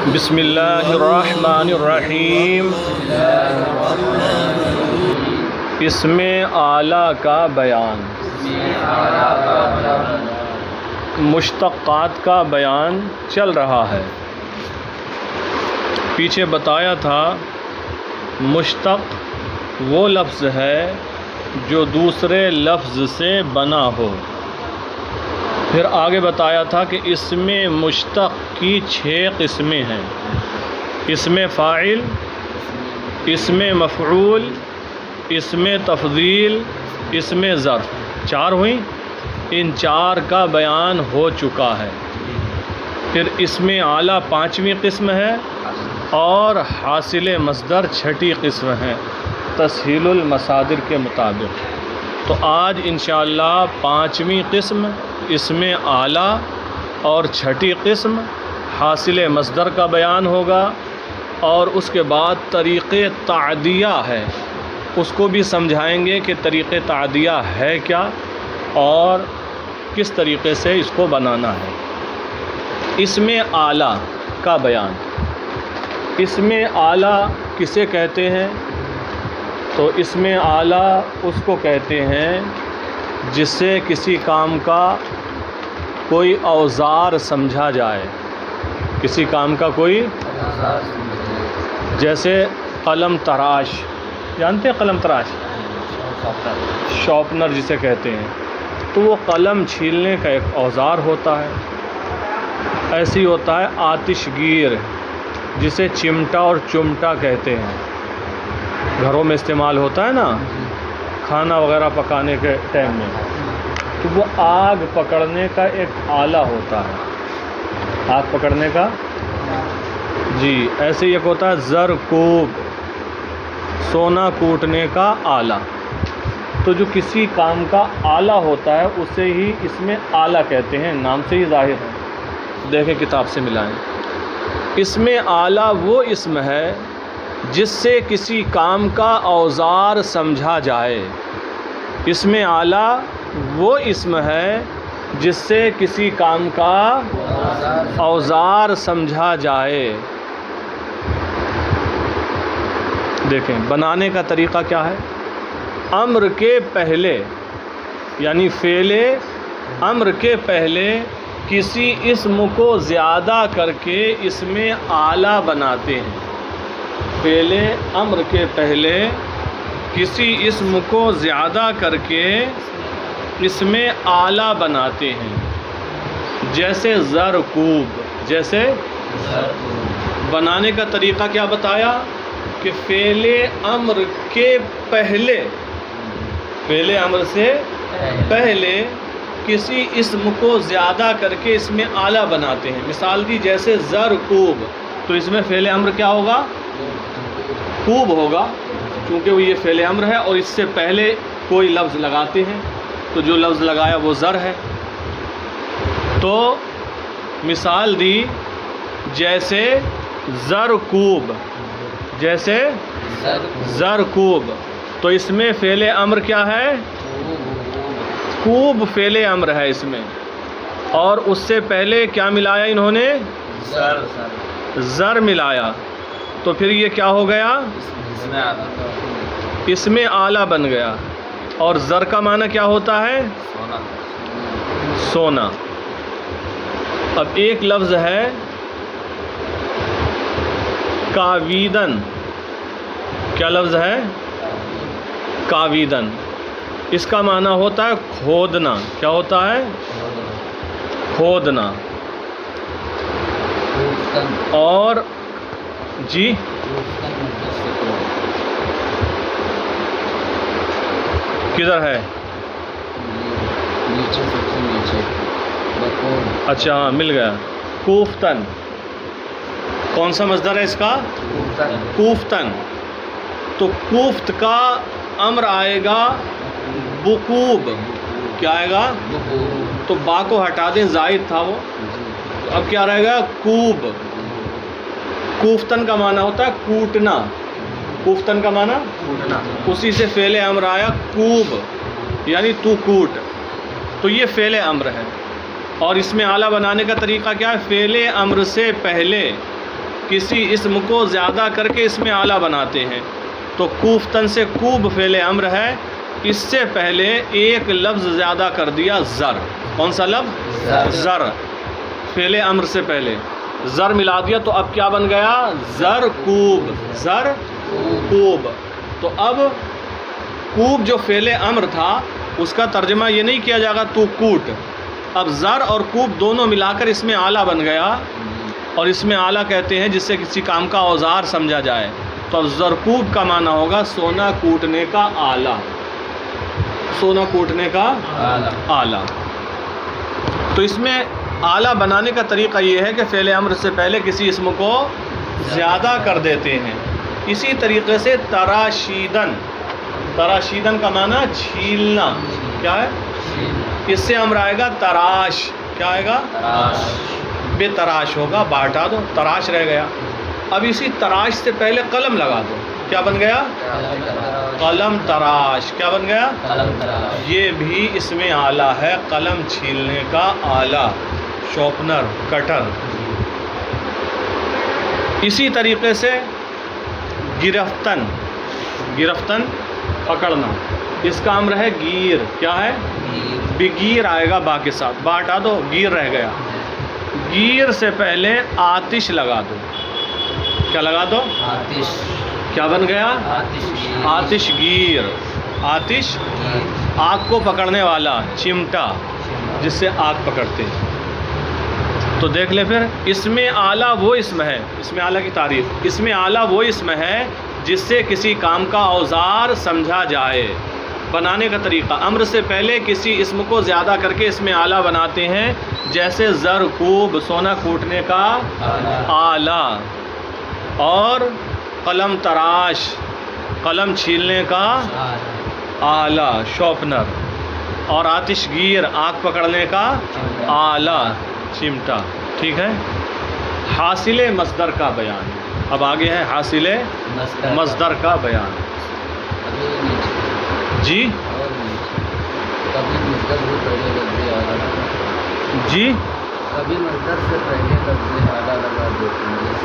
بسم اللہ الرحمن الرحیم۔ اسم اعلیٰ کا بیان، مشتقات کا بیان چل رہا ہے۔ پیچھے بتایا تھا مشتق وہ لفظ ہے جو دوسرے لفظ سے بنا ہو۔ پھر آگے بتایا تھا کہ اسم مشتق کی 6 قسمیں ہیں: اسم فاعل، اسم مفعول، اسم تفضیل، اسم ظرف۔ 4 ہوئیں، ان 4 کا بیان ہو چکا ہے۔ پھر اسم اعلیٰ 5ویں قسم ہے اور حاصل مصدر 6ٹھی قسم ہے تسہیل المصادر کے مطابق۔ تو آج انشاءاللہ 5ویں قسم اسم اعلیٰ اور 6ٹھی قسم حاصل مصدر کا بیان ہوگا، اور اس کے بعد طریق تعدیہ ہے، اس کو بھی سمجھائیں گے کہ طریق تعدیہ ہے کیا اور کس طریقے سے اس کو بنانا ہے۔ اسم اعلیٰ کا بیان۔ اسم اعلیٰ کسے کہتے ہیں؟ تو اسم اعلیٰ اس کو کہتے ہیں جس سے کسی کام کا کوئی اوزار سمجھا جائے۔ کسی کام کا کوئی، جیسے قلم تراش، جانتے ہیں قلم تراش؟ شارپنر جسے کہتے ہیں، تو وہ قلم چھیلنے کا ایک اوزار ہوتا ہے۔ ایسے ہی ہوتا ہے آتش گیر، جسے چمٹا اور چمٹا کہتے ہیں، گھروں میں استعمال ہوتا ہے نا کھانا وغیرہ پکانے کے ٹائم میں، تو وہ آگ پکڑنے کا ایک آلہ ہوتا ہے، آگ پکڑنے کا۔ جی ایسے ایک ہوتا ہے زرکوب، سونا کوٹنے کا آلہ۔ تو جو کسی کام کا آلہ ہوتا ہے اسے ہی اس میں آلہ کہتے ہیں، نام سے ہی ظاہر ہے، دیکھیں کتاب سے ملائیں۔ اسم اعلیٰ وہ اسم ہے جس سے کسی کام کا اوزار سمجھا جائے۔ اسم اعلیٰ وہ اسم ہے جس سے کسی کام کا اوزار سمجھا جائے۔ دیکھیں بنانے کا طریقہ کیا ہے۔ امر کے پہلے، یعنی فعل امر کے پہلے کسی اسم کو زیادہ کر کے اسم اعلیٰ بناتے ہیں۔ فعل امر کے پہلے کسی اسم کو زیادہ کر کے اسم اعلیٰ بناتے ہیں، جیسے زرکوب۔ جیسے بنانے کا طریقہ کیا بتایا کہ فعل امر کے پہلے، فعل امر سے پہلے کسی اسم کو زیادہ کر کے اسم اعلیٰ بناتے ہیں۔ مثال دی جیسے زرکوب، تو اس میں فعل امر کیا ہوگا؟ کوب ہوگا، چونکہ وہ یہ فعل امر ہے اور اس سے پہلے کوئی لفظ لگاتے ہیں، تو جو لفظ لگایا وہ زر ہے۔ تو مثال دی جیسے زرکوب، جیسے زرکوب، تو اس میں فعل امر کیا ہے؟ کوب فعل امر ہے اس میں، اور اس سے پہلے کیا ملایا انہوں نے؟ زر ملایا، تو پھر یہ کیا ہو گیا؟ اسم اعلیٰ بن گیا۔ اور زر کا معنی کیا ہوتا ہے؟ سونا۔ اب ایک لفظ ہے کاویدن۔ کیا لفظ ہے؟ کاویدن۔ اس کا معنی ہوتا ہے کھودنا۔ کیا ہوتا ہے؟ کھودنا۔ اور جی کدھر ہے؟ نیچے، سب سے نیچے۔ اچھا ہاں مل گیا۔ کوفتن، کون سا مصدر ہے اس کا؟ کوفتن۔ تو کوفت کا امر آئے گا بکوب۔ کیا آئے گا؟ تو با کو ہٹا دیں، زائد تھا وہ، اب کیا رہے گا؟ کوب۔ کوفتن کا معنی ہوتا ہے کوٹنا۔ کوفتن کا معنی کوٹنا، اسی سے فعل امر آیا کوب، یعنی تو کوٹ۔ تو یہ فعل امر ہے۔ اور اس میں اعلیٰ بنانے کا طریقہ کیا ہے؟ فعل امر سے پہلے کسی اسم کو زیادہ کر کے اس میں اعلیٰ بناتے ہیں. تو کوفتن سے کوب فعل امر ہے، اس سے پہلے ایک لفظ زیادہ کر دیا زر. کون سا لفظ؟ زر. فعل امر سے پہلے زر ملا دیا تو اب کیا بن گیا؟ زر کوب. زر کوب. تو اب کوب جو فعل امر تھا اس کا ترجمہ یہ نہیں کیا جائے گا تو کوٹ. اب زر اور کوب دونوں ملا کر اس میں آلہ بن گیا، اور اس میں آلہ کہتے ہیں جس سے کسی کام کا اوزار سمجھا جائے. تو اب زرکوب کا معنی ہوگا سونا کوٹنے کا آلہ. سونا کوٹنے کا آلہ. تو اس میں آلہ بنانے کا طریقہ یہ ہے کہ فعل امر سے پہلے کسی اسم کو زیادہ کر دیتے ہیں. اسی طریقے سے تراشیدن. تراشیدن کا معنی چھیلنا. کیا ہے؟ اس سے امر آئے گا تراش. کیا آئے گا؟ بے تراش ہوگا، با ہٹا دو، تراش رہ گیا. اب اسی تراش سے پہلے قلم لگا دو. کیا بن گیا؟ قلم تراش. کیا بن گیا؟ یہ بھی اس میں آلہ ہے، قلم چھیلنے کا آلہ، شارپنر، کٹر. اسی طریقے سے گرفتن. گرفتن پکڑنا، اس کا امر ہے گیر. کیا ہے؟ بگیر آئے گا با کے ساتھ، با ہٹا دو، گیر رہ گیا. گیر سے پہلے آتش لگا دو. کیا لگا دو؟ آتش. کیا بن گیا؟ آتش گیر. آتش آگ کو پکڑنے والا، چمٹا جس سے آگ پکڑتے ہیں. تو دیکھ لیں پھر، اس میں آلہ وہ اسم ہے، اس میں آلہ کی تعریف، اس میں آلہ وہ اسم ہے جس سے کسی کام کا اوزار سمجھا جائے. بنانے کا طریقہ، امر سے پہلے کسی اسم کو زیادہ کر کے اس میں آلہ بناتے ہیں، جیسے زر کوب سونا کوٹنے کا آلہ، اور قلم تراش قلم چھیلنے کا آلہ، شارپنر، اور آتش گیر آگ پکڑنے کا آلہ، چمٹا. ٹھیک ہے. حاصل مصدر کا بیان. اب آگے ہے حاصل مصدر کا بیان. جی جی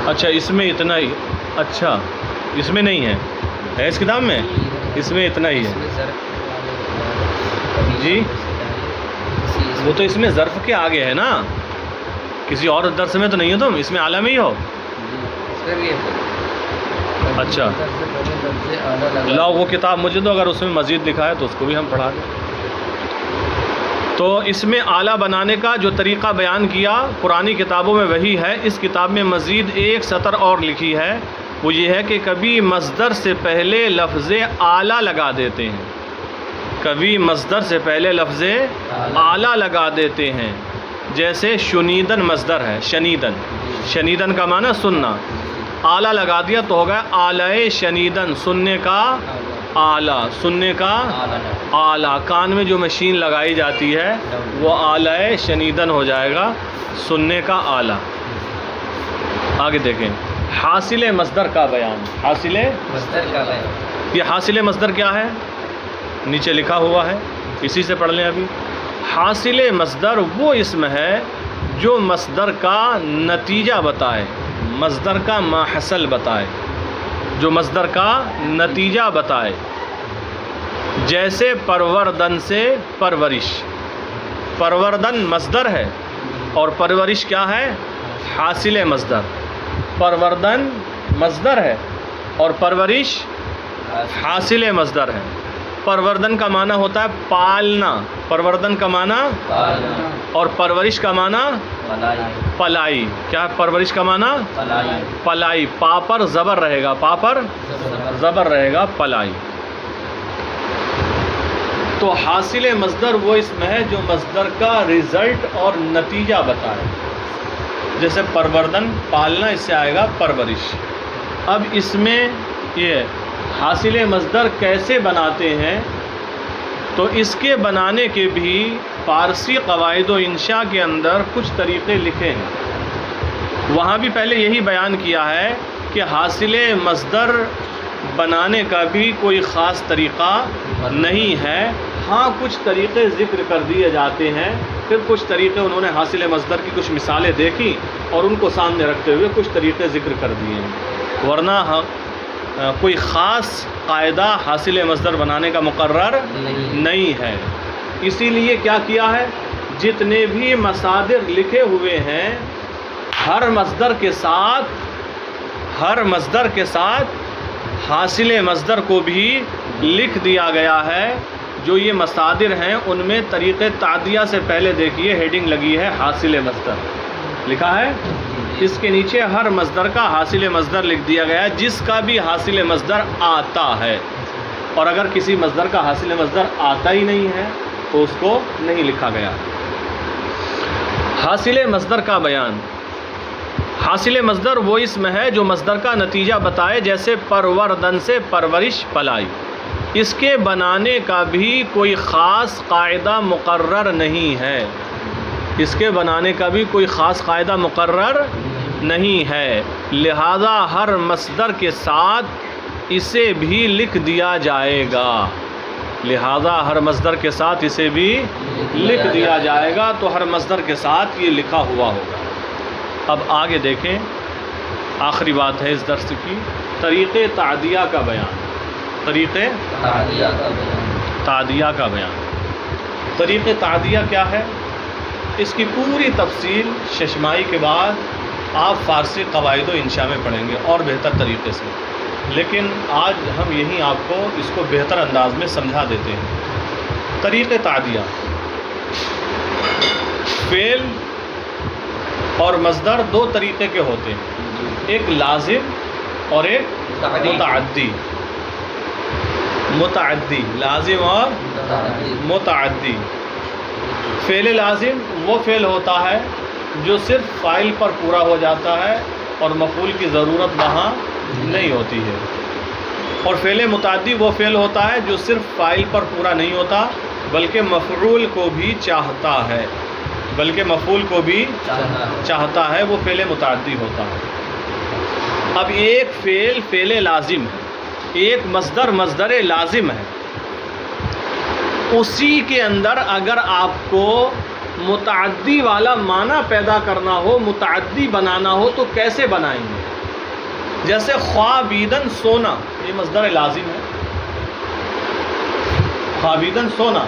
اچھا، اس میں اتنا ہی. اچھا، اس میں نہیں ہے اس کتاب میں، اس میں اتنا ہی ہے. جی وہ تو اس میں ظرف کے آگے ہے نا، کسی اور درس میں تو نہیں ہو تم، اس میں اعلیٰ میں ہی ہو. اچھا لاؤ وہ کتاب مجھے دو، اگر اس میں مزید لکھا ہے تو اس کو بھی ہم پڑھا دیں. تو اس میں آلہ بنانے کا جو طریقہ بیان کیا پرانی کتابوں میں وہی ہے. اس کتاب میں مزید ایک سطر اور لکھی ہے، وہ یہ ہے کہ کبھی مصدر سے پہلے لفظ آلہ لگا دیتے ہیں. کبھی مصدر سے پہلے لفظ آلہ لگا دیتے ہیں، جیسے شنیدن مصدر ہے، شنیدن. شنیدن کا معنی سننا، آلہ لگا دیا تو ہو گیا آلہ شنیدن، سننے کا آلہ، سننے کا آلہ. کان میں جو مشین لگائی جاتی ہے وہ آلہ شنیدن ہو جائے گا، سننے کا آلہ. آگے دیکھیں حاصل مصدر کا بیان. حاصل مصدر کا بیان، یہ حاصل مصدر کیا ہے؟ نیچے لکھا ہوا ہے، اسی سے پڑھ لیں. ابھی حاصل مصدر وہ اسم ہے جو مصدر کا نتیجہ بتائے، مصدر کا ماحصل بتائے، جو مصدر کا نتیجہ بتائے. جیسے پروردن سے پرورش. پروردن مصدر ہے اور پرورش کیا ہے؟ حاصل مصدر. پروردن مصدر ہے اور پرورش حاصل مصدر ہے. پروردن کا معنی ہوتا ہے پالنا، پروردن کا معنی پالنا، اور پرورش کا معنی پلائی. کیا ہے پرورش کا معنی؟ پلائی. پا پر زبر رہے گا، پا پر زبر رہے گا، پلائی. تو حاصل مصدر وہ اسم ہے جو مصدر کا رزلٹ اور نتیجہ بتائے. جیسے پروردن پالنا، اس سے آئے گا پرورش. اب اس میں یہ حاصل مصدر کیسے بناتے ہیں، تو اس کے بنانے کے بھی فارسی قواعد و انشاء کے اندر کچھ طریقے لکھے ہیں. وہاں بھی پہلے یہی بیان کیا ہے کہ حاصل مصدر بنانے کا بھی کوئی خاص طریقہ نہیں ہے. یہاں کچھ طریقے ذکر کر دیے جاتے ہیں، پھر کچھ طریقے انہوں نے حاصل مصدر کی کچھ مثالیں دیکھی اور ان کو سامنے رکھتے ہوئے کچھ طریقے ذکر کر دیے ہیں، ورنہ کوئی خاص قاعدہ حاصل مصدر بنانے کا مقرر نہیں ہے۔ اسی لیے کیا کیا ہے، جتنے بھی مصادر لکھے ہوئے ہیں ہر مصدر کے ساتھ حاصل مصدر کو بھی لکھ دیا گیا ہے۔ جو یہ مصادر ہیں ان میں طریقے تعدیہ سے پہلے دیکھیے ہیڈنگ لگی ہے حاصل مصدر لکھا ہے، اس کے نیچے ہر مصدر کا حاصل مصدر لکھ دیا گیا ہے جس کا بھی حاصل مصدر آتا ہے، اور اگر کسی مصدر کا حاصل مصدر آتا ہی نہیں ہے تو اس کو نہیں لکھا گیا۔ حاصل مصدر کا بیان۔ حاصل مصدر وہ اسم ہے جو مصدر کا نتیجہ بتائے، جیسے پروردن سے پرورش پلائی۔ اس کے بنانے کا بھی کوئی خاص قاعدہ مقرر نہیں ہے، اس کے بنانے کا بھی کوئی خاص قاعدہ مقرر نہیں ہے، لہذا ہر مصدر کے ساتھ اسے بھی لکھ دیا جائے گا، لہذا ہر مصدر کے ساتھ اسے بھی لکھ دیا جائے گا، تو ہر مصدر کے ساتھ یہ لکھا ہوا ہوگا۔ اب آگے دیکھیں، آخری بات ہے اس درس کی، طریقے تعدیہ کا بیان۔ طریقے تعدیہ کا بیان۔ طریقے تعدیہ کیا ہے، اس کی پوری تفصیل ششمائی کے بعد آپ فارسی قواعد و انشاء میں پڑھیں گے اور بہتر طریقے سے، لیکن آج ہم یہیں آپ کو اس کو بہتر انداز میں سمجھا دیتے ہیں۔ طریقے تعدیہ، فعل اور مصدر دو طریقے کے ہوتے ہیں، ایک لازم اور ایک متعدی۔ لازم اور متعدی۔ فعل لازم وہ فعل ہوتا ہے جو صرف فاعل پر پورا ہو جاتا ہے اور مفعول کی ضرورت وہاں نہیں ہوتی ہے، اور فعل متعدی وہ فعل ہوتا ہے جو صرف فاعل پر پورا نہیں ہوتا بلکہ مفعول کو بھی چاہتا ہے، چاہتا ہے، وہ فعل متعدی ہوتا ہے۔ اب ایک فعل لازم ہے، ایک مصدر لازم ہے، اسی کے اندر اگر آپ کو متعدی والا معنی پیدا کرنا ہو، متعدی بنانا ہو تو کیسے بنائیں گے؟ جیسے خوابیدن سونا، یہ مصدر لازم ہے، خوابیدن سونا،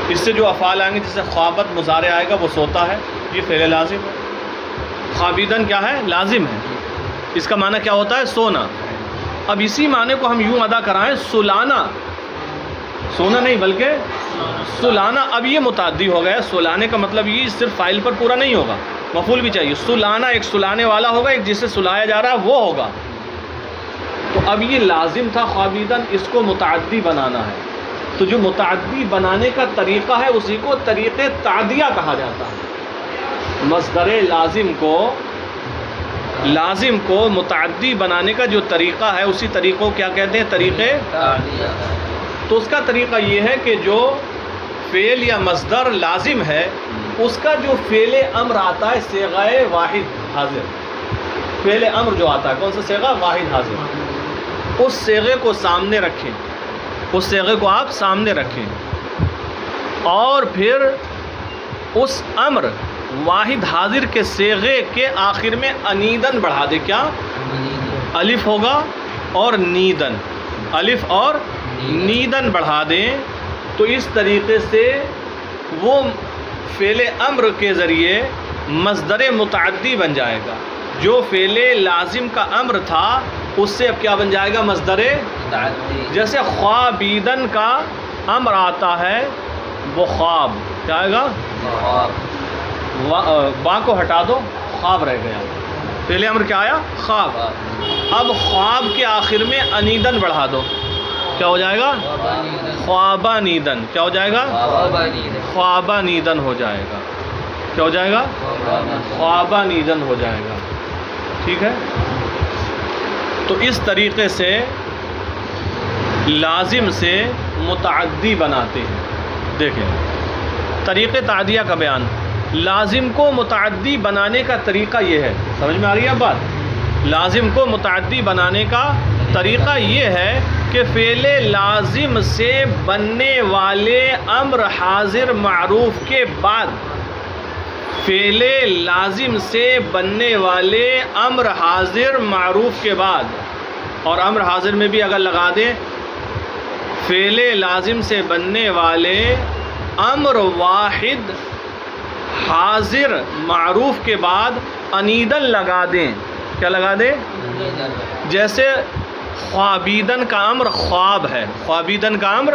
اس سے جو افعال آئیں گے، جیسے خوابت مضارع آئے گا وہ سوتا ہے، یہ فعل لازم ہے۔ خوابیدن کیا ہے؟ لازم ہے، اس کا معنی کیا ہوتا ہے؟ سونا۔ اب اسی معنی کو ہم یوں ادا کرائیں، سلانا، سونا نہیں بلکہ سلانا، اب یہ متعدی ہو گیا۔ سلانے کا مطلب یہ صرف فاعل پر پورا نہیں ہوگا، مفعول بھی چاہیے۔ سلانا ایک سلانے والا ہوگا، ایک جسے سلایا جا رہا ہے وہ ہوگا، تو اب یہ لازم تھا خوابیدن، اس کو متعدی بنانا ہے، تو جو متعدی بنانے کا طریقہ ہے اسی کو طریقے تعدیہ کہا جاتا ہے۔ مصدر لازم کو متعدی بنانے کا جو طریقہ ہے اسی طریقوں کیا کہتے ہیں؟ طریقے تعدیہ۔ تو اس کا طریقہ یہ ہے کہ جو فعل یا مصدر لازم ہے اس کا جو فعل امر آتا ہے صیغہ واحد حاضر، فعل امر جو آتا ہے کون سا صیغہ؟ واحد حاضر، اس صیغے کو سامنے رکھیں، اس صیغے کو آپ سامنے رکھیں، اور پھر اس امر واحد حاضر کے صیغے کے آخر میں انیدن بڑھا دے۔ کیا؟ الف ہوگا اور نیدن، الف اور نیدن بڑھا دیں، تو اس طریقے سے وہ فعل امر کے ذریعے مصدر متعدی بن جائے گا۔ جو فعل لازم کا امر تھا اس سے اب کیا بن جائے گا؟ مصدر متعدی۔ جیسے خوابیدن کا امر آتا ہے وہ خواب، کیا آئے گا؟ با کو ہٹا دو، خواب رہ گیا، فعل امر کیا آیا؟ خواب۔ اب خواب کے آخر میں انیدن بڑھا دو، کیا ہو جائے گا؟ خوابہ نیدن۔ کیا ہو جائے گا؟ خوابہ نیدن ہو جائے گا۔ کیا ہو جائے گا؟ خوابہ نیدن ہو جائے گا۔ ٹھیک ہے، تو اس طریقے سے لازم سے متعدی بناتے ہیں۔ دیکھیں طریقے تعدیہ کا بیان، لازم کو متعدی بنانے کا طریقہ یہ ہے، سمجھ میں آ رہی ہے اب بات؟ لازم کو متعدی بنانے کا طریقہ یہ ہے کہ فعل لازم سے بننے والے امر حاضر معروف کے بعد، فعل لازم سے بننے والے امر حاضر معروف کے بعد، اور امر حاضر میں بھی اگر لگا دیں فعل لازم سے بننے والے امر واحد حاضر معروف کے بعد انیدن لگا دیں. کیا لگا دیں؟ جیسے خوابیدن کا امر خواب ہے، خوابیدن کا امر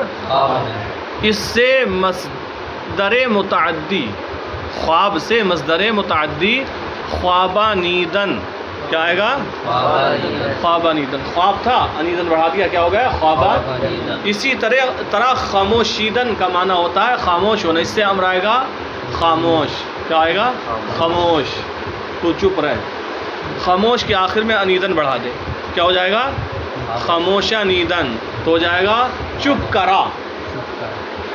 اس سے مصدر متعدی، خواب سے مصدر متعدی خوابانیدن، کیا آئے گا؟ خوابانیدن. خواب تھا، انیدن بڑھا دیا، کیا ہو گیا؟ خوابانیدن. اسی طرح خاموشیدن کا معنی ہوتا ہے خاموش ہونا، اس سے امر آئے گا خاموش. کیا آئے گا؟ خاموش، تو چپ رہے. خاموش کے آخر میں انیدن بڑھا دے، کیا ہو جائے گا؟ خاموشہ نیدن. تو ہو جائے گا چپ کرا.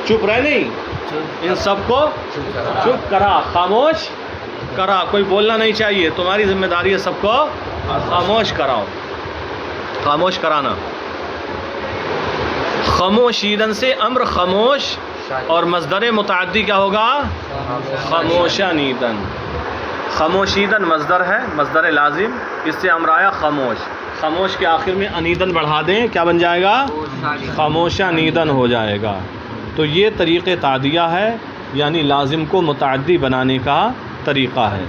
چپ رہے نہیں، ان سب کو چپ کرا، خاموش کرا. کوئی بولنا نہیں چاہیے، تمہاری ذمہ داری ہے سب کو خاموش کراؤ، خاموش کرانا. خاموشیدن سے امر خاموش اور مصدر متعدی کیا ہوگا؟ خاموشہ نیدن. خاموشیدن مصدر ہے، مصدر لازم، اس سے امر آیا خاموش. خاموش کے آخر میں انیدن بڑھا دیں، کیا بن جائے گا؟ خاموشہ نیدن ہو جائے گا. تو یہ طریقہ تعدیہ ہے، یعنی لازم کو متعدی بنانے کا طریقہ ہے.